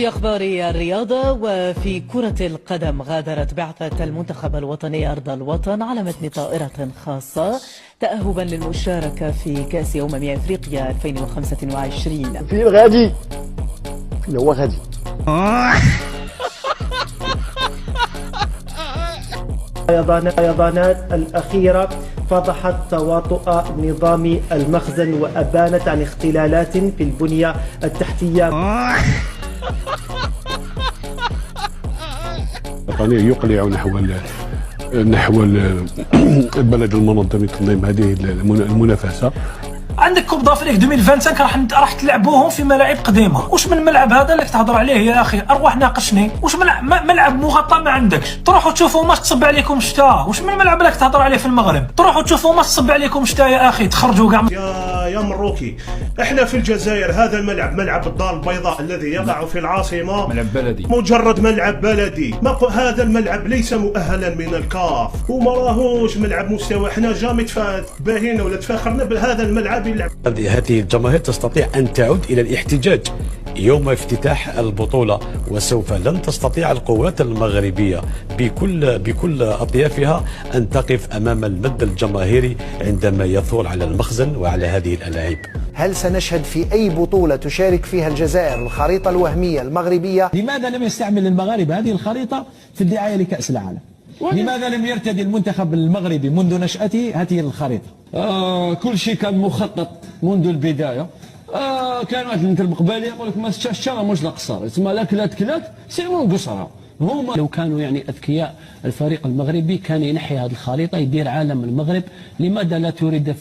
في أخبار الرياضة، وفي كرة القدم غادرت بعثة المنتخب الوطني أرض الوطن على متن طائرة خاصة تأهبا للمشاركة في كأس أفريقيا 2025. في الغادي اللي هو غادي الفيضانات الأخيرة فضحت تواطؤ نظام المخزن وأبانت عن اختلالات في البنية التحتية. يقلع نحو البلد المنظم لتنظيم هذه المنافسة. عندك كوب دافريك 2025 راح تلعبوهم في ملاعب قديمه. واش من الملعب هذا اللي تهضر عليه يا اخي؟ اروح ناقشني. واش ملعب مغطى ما عندكش؟ تروحوا تشوفوا ماتش تصب عليكم الشتاء. واش من الملعب اللي تهضر عليه في المغرب؟ تروحوا تشوفوا ماتش تصب عليكم الشتاء يا اخي. تخرجوا كاع يا مروكي. احنا في الجزائر هذا الملعب ملعب الدار البيضاء الذي يقع في العاصمه ملعب بلدي، مجرد ملعب بلدي. هذا الملعب ليس مؤهلا من الكاف وما راهوش ملعب مستوى. احنا جامي باهينا ولا تفاخرنا بهذا الملعب. هذه الجماهير تستطيع أن تعود إلى الاحتجاج يوم افتتاح البطولة، وسوف لن تستطيع القوات المغربية بكل أطيافها أن تقف أمام المد الجماهيري عندما يثور على المخزن وعلى هذه الألاعيب. هل سنشهد في أي بطولة تشارك فيها الجزائر الخريطة الوهمية المغربية؟ لماذا لم يستعمل المغاربة هذه الخريطة في الدعاية لكأس العالم؟ لماذا لم يرتدي المنتخب المغربي منذ نشأته هذه الخريطة؟ كل شيء كان مخطط منذ البداية. كان واحد المقبالي يقول لك ما الشارع مش القصر، تسمى لا كلات سيرمون قصرها. هما لو كانوا يعني اذكياء الفريق المغربي كان ينحي هذه الخريطه، يدير عالم المغرب. لماذا لا تريد